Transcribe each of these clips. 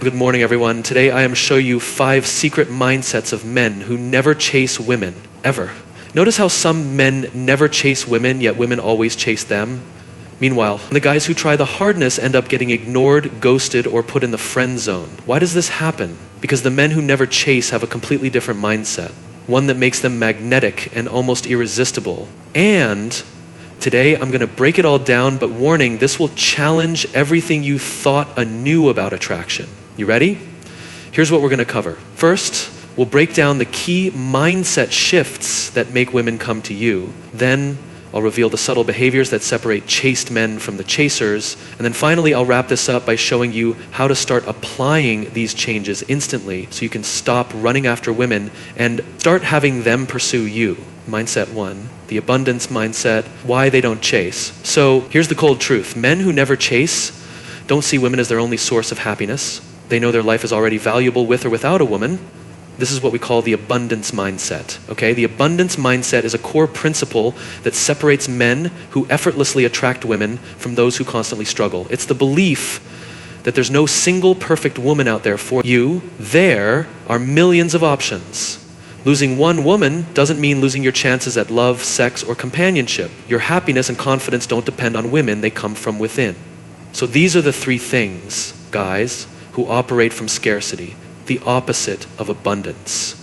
Good morning, everyone. Today I am showing you 5 secret mindsets of men who never chase women, ever. Notice how some men never chase women, yet women always chase them. Meanwhile, the guys who try the hardness end up getting ignored, ghosted, or put in the friend zone. Why does this happen? Because the men who never chase have a completely different mindset, one that makes them magnetic and almost irresistible. And today I'm going to break it all down, but warning, this will challenge everything you thought anew about attraction. You ready? Here's what we're going to cover. First, we'll break down the key mindset shifts that make women come to you. Then I'll reveal the subtle behaviors that separate chaste men from the chasers. And then finally, I'll wrap this up by showing you how to start applying these changes instantly so you can stop running after women and start having them pursue you. Mindset 1, the abundance mindset, why they don't chase. So here's the cold truth. Men who never chase don't see women as their only source of happiness. They know their life is already valuable with or without a woman. This is what we call the abundance mindset, okay? The abundance mindset is a core principle that separates men who effortlessly attract women from those who constantly struggle. It's the belief that there's no single perfect woman out there for you. There are millions of options. Losing one woman doesn't mean losing your chances at love, sex, or companionship. Your happiness and confidence don't depend on women, they come from within. So these are the 3 things, guys, who operate from scarcity, the opposite of abundance.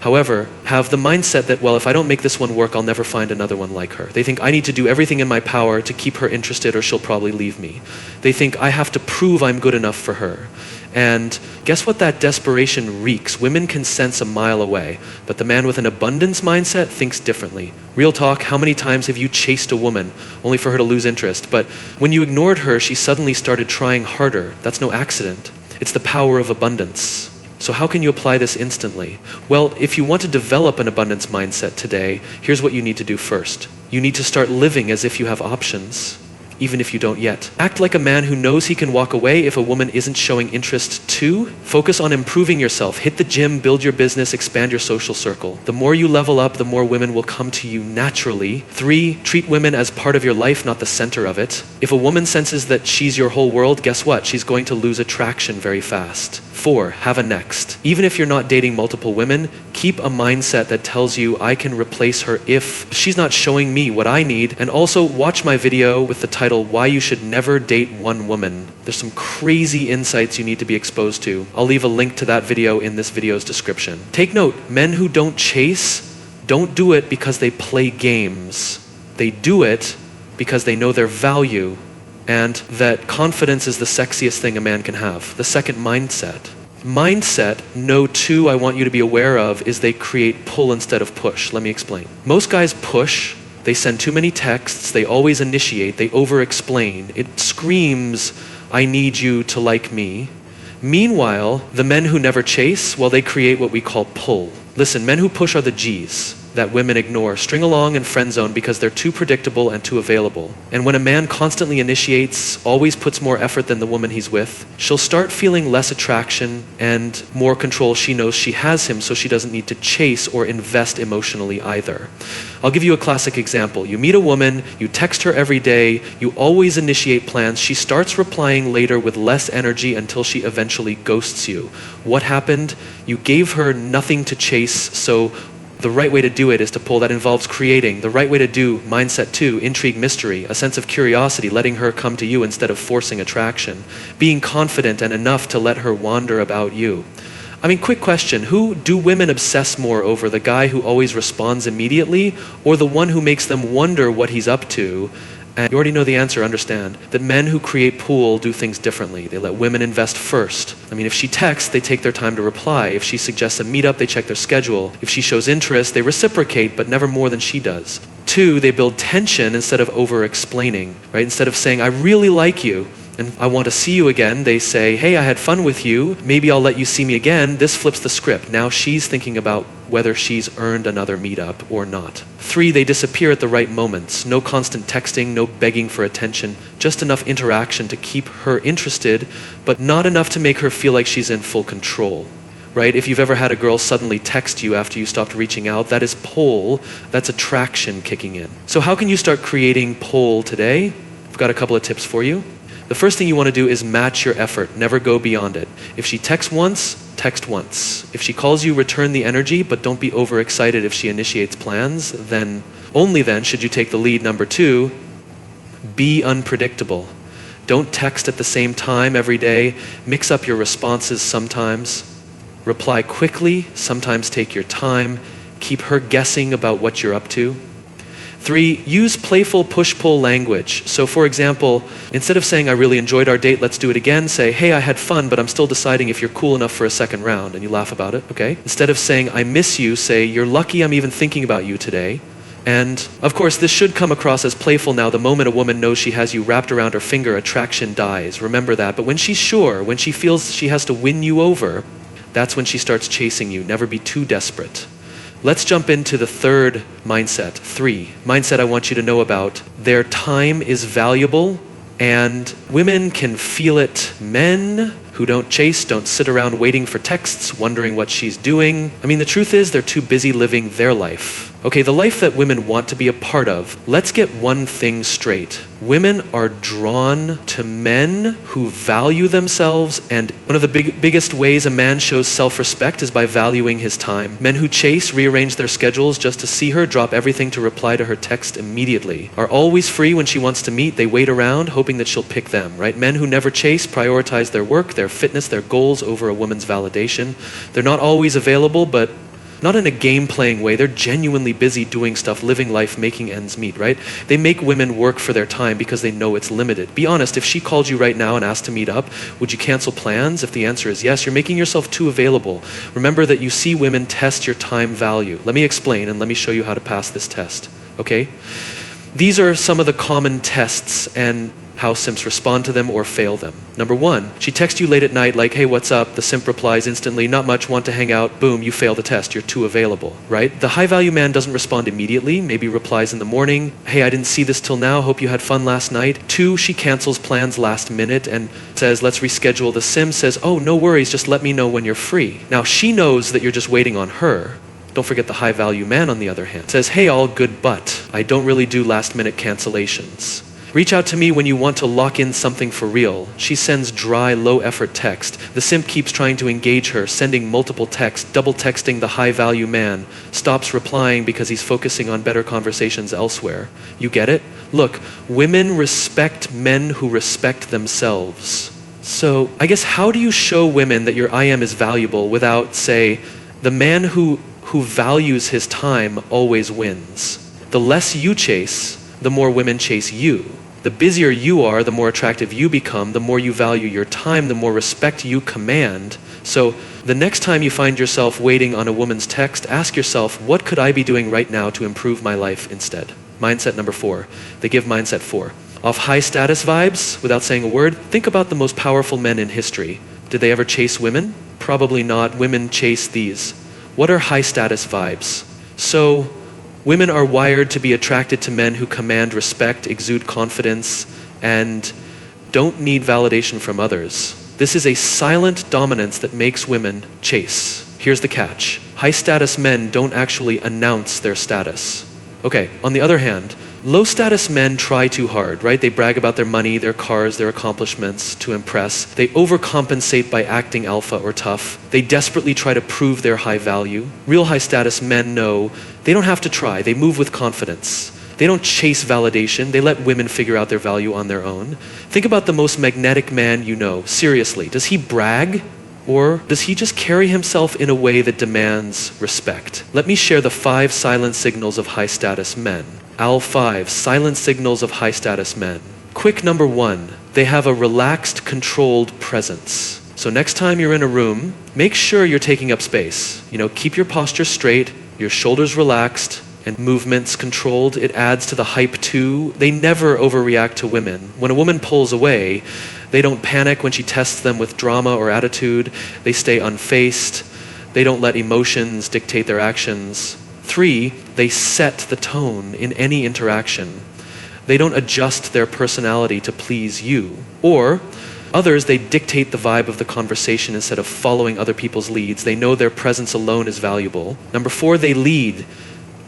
However, have the mindset that, well, if I don't make this one work, I'll never find another one like her. They think I need to do everything in my power to keep her interested or she'll probably leave me. They think I have to prove I'm good enough for her. And guess what that desperation reeks? Women can sense a mile away, but the man with an abundance mindset thinks differently. Real talk, how many times have you chased a woman only for her to lose interest? But when you ignored her, she suddenly started trying harder. That's no accident. It's the power of abundance. So how can you apply this instantly? Well, if you want to develop an abundance mindset today, here's what you need to do first. You need to start living as if you have options, even if you don't yet. Act like a man who knows he can walk away if a woman isn't showing interest too. Focus on improving yourself. Hit the gym, build your business, expand your social circle. The more you level up, the more women will come to you naturally. 3, treat women as part of your life, not the center of it. If a woman senses that she's your whole world, guess what? She's going to lose attraction very fast. 4, have a next. Even if you're not dating multiple women, keep a mindset that tells you I can replace her if she's not showing me what I need. And also watch my video with the title, Why You Should Never Date One Woman. There's some crazy insights you need to be exposed to. I'll leave a link to that video in this video's description. Take note, men who don't chase don't do it because they play games. They do it because they know their value and that confidence is the sexiest thing a man can have. The second mindset. Mindset, no 2 I want you to be aware of is they create pull instead of push. Let me explain. Most guys push. They send too many texts, they always initiate, they over-explain. It screams, I need you to like me. Meanwhile, the men who never chase, well, they create what we call pull. Listen, men who push are the G's that women ignore, string along and friend zone because they're too predictable and too available. And when a man constantly initiates, always puts more effort than the woman he's with, she'll start feeling less attraction and more control. She knows she has him, so she doesn't need to chase or invest emotionally either. I'll give you a classic example. You meet a woman, you text her every day, you always initiate plans. She starts replying later with less energy until she eventually ghosts you. What happened? You gave her nothing to chase, so the right way to do it is to pull. That involves creating. The right way to do mindset 2, intrigue, mystery, a sense of curiosity, letting her come to you instead of forcing attraction, being confident and enough to let her wander about you. I mean, quick question, who do women obsess more over, the guy who always responds immediately or the one who makes them wonder what he's up to? And you already know the answer, understand that men who create pool do things differently. They let women invest first. I mean, if she texts, they take their time to reply. If she suggests a meetup, they check their schedule. If she shows interest, they reciprocate, but never more than she does. 2, they build tension instead of over-explaining, right? Instead of saying, I really like you, and I want to see you again, they say, hey, I had fun with you, maybe I'll let you see me again. This flips the script. Now she's thinking about whether she's earned another meetup or not. 3, they disappear at the right moments. No constant texting, no begging for attention, just enough interaction to keep her interested, but not enough to make her feel like she's in full control. Right? If you've ever had a girl suddenly text you after you stopped reaching out, that is pull, that's attraction kicking in. So how can you start creating pull today? I've got a couple of tips for you. The first thing you want to do is match your effort. Never go beyond it. If she texts once, text once. If she calls you, return the energy, but don't be overexcited if she initiates plans. Then, only then, should you take the lead. Number 2, be unpredictable. Don't text at the same time every day. Mix up your responses sometimes. Reply quickly. Sometimes take your time. Keep her guessing about what you're up to. 3, use playful push-pull language. So for example, instead of saying, I really enjoyed our date, let's do it again, say, hey, I had fun, but I'm still deciding if you're cool enough for a second round, and you laugh about it, okay? Instead of saying, I miss you, say, you're lucky I'm even thinking about you today. And of course, this should come across as playful now. The moment a woman knows she has you wrapped around her finger, attraction dies. Remember that. But when she's sure, when she feels she has to win you over, that's when she starts chasing you. Never be too desperate. Let's jump into the third mindset. 3, mindset I want you to know about. Their time is valuable, and women can feel it. Men who don't chase don't sit around waiting for texts, wondering what she's doing. I mean, the truth is they're too busy living their life. Okay, the life that women want to be a part of. Let's get one thing straight. Women are drawn to men who value themselves, and one of the biggest ways a man shows self-respect is by valuing his time. Men who chase rearrange their schedules just to see her, drop everything to reply to her text immediately. Are always free when she wants to meet. They wait around hoping that she'll pick them, right? Men who never chase prioritize their work, their fitness, their goals over a woman's validation. They're not always available, but not in a game-playing way. They're genuinely busy doing stuff, living life, making ends meet, right? They make women work for their time because they know it's limited. Be honest, if she called you right now and asked to meet up, would you cancel plans? If the answer is yes, you're making yourself too available. Remember that you see women test your time value. Let me explain and let me show you how to pass this test, okay? These are some of the common tests and how simps respond to them or fail them. Number 1, she texts you late at night like, hey, what's up? The simp replies instantly, not much, want to hang out. Boom, you fail the test, you're too available, right? The high value man doesn't respond immediately, maybe replies in the morning, hey, I didn't see this till now, hope you had fun last night. 2, she cancels plans last minute and says, let's reschedule. The sim says, oh, no worries, just let me know when you're free. Now she knows that you're just waiting on her. Don't forget the high value man on the other hand says, hey, all good, but I don't really do last minute cancellations. Reach out to me when you want to lock in something for real. She sends dry, low-effort text. The simp keeps trying to engage her, sending multiple texts, double texting the high-value man. Stops replying because he's focusing on better conversations elsewhere. You get it? Look, women respect men who respect themselves. So, I guess how do you show women that your I am is valuable without, say, the man who values his time always wins? The less you chase, the more women chase you. The busier you are, the more attractive you become, the more you value your time, the more respect you command. So the next time you find yourself waiting on a woman's text, ask yourself, what could I be doing right now to improve my life instead? Mindset number 4. They give mindset 4. Off high status vibes, without saying a word, think about the most powerful men in history. Did they ever chase women? Probably not. Women chase these. What are high status vibes? So, women are wired to be attracted to men who command respect, exude confidence, and don't need validation from others. This is a silent dominance that makes women chase. Here's the catch. High status men don't actually announce their status. Okay, on the other hand, low status men try too hard, right? They brag about their money, their cars, their accomplishments to impress. They overcompensate by acting alpha or tough. They desperately try to prove their high value. Real high status men know they don't have to try. They move with confidence. They don't chase validation. They let women figure out their value on their own. Think about the most magnetic man you know. Seriously, does he brag? Or does he just carry himself in a way that demands respect? Let me share the 5 silent signals of high status men. Al 5, silent signals of high status men. Quick number 1, they have a relaxed, controlled presence. So next time you're in a room, make sure you're taking up space. Keep your posture straight, your shoulders relaxed, and movements controlled. It adds to the hype too. They never overreact to women. When a woman pulls away, they don't panic when she tests them with drama or attitude. They stay unfazed. They don't let emotions dictate their actions. 3, they set the tone in any interaction. They don't adjust their personality to please you. Or others, they dictate the vibe of the conversation instead of following other people's leads. They know their presence alone is valuable. Number 4, they lead.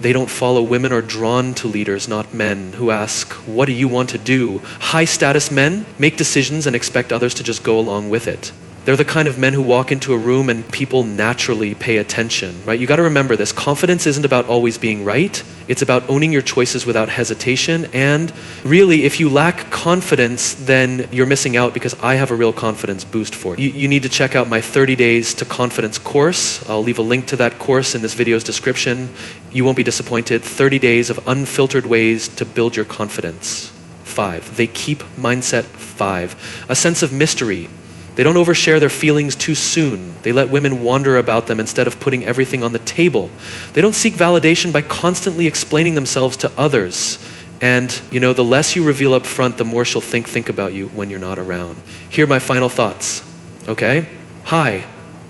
They don't follow. Women are drawn to leaders, not men who ask, what do you want to do? High status men make decisions and expect others to just go along with it. They're the kind of men who walk into a room and people naturally pay attention, right? You got to remember this. Confidence isn't about always being right. It's about owning your choices without hesitation. And really, if you lack confidence, then you're missing out, because I have a real confidence boost for you. You need to check out my 30 Days to Confidence course. I'll leave a link to that course in this video's description. You won't be disappointed. 30 days of unfiltered ways to build your confidence. 5. They keep mindset 5. A sense of mystery. They don't overshare their feelings too soon. They let women wander about them instead of putting everything on the table. They don't seek validation by constantly explaining themselves to others. And, the less you reveal up front, the more she'll think about you when you're not around. Here are my final thoughts, okay? Hi.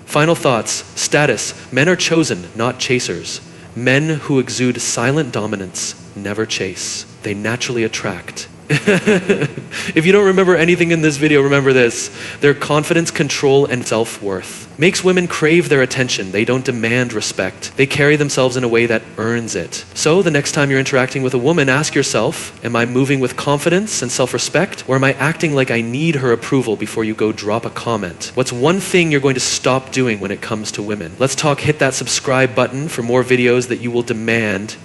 Final thoughts. Status. Men are chosen, not chasers. Men who exude silent dominance never chase. They naturally attract. If you don't remember anything in this video, remember this. Their confidence, control, and self-worth makes women crave their attention. They don't demand respect. They carry themselves in a way that earns it. So the next time you're interacting with a woman, ask yourself, am I moving with confidence and self-respect, or am I acting like I need her approval before you go drop a comment? What's one thing you're going to stop doing when it comes to women? Let's talk. Hit that subscribe button for more videos that you will demand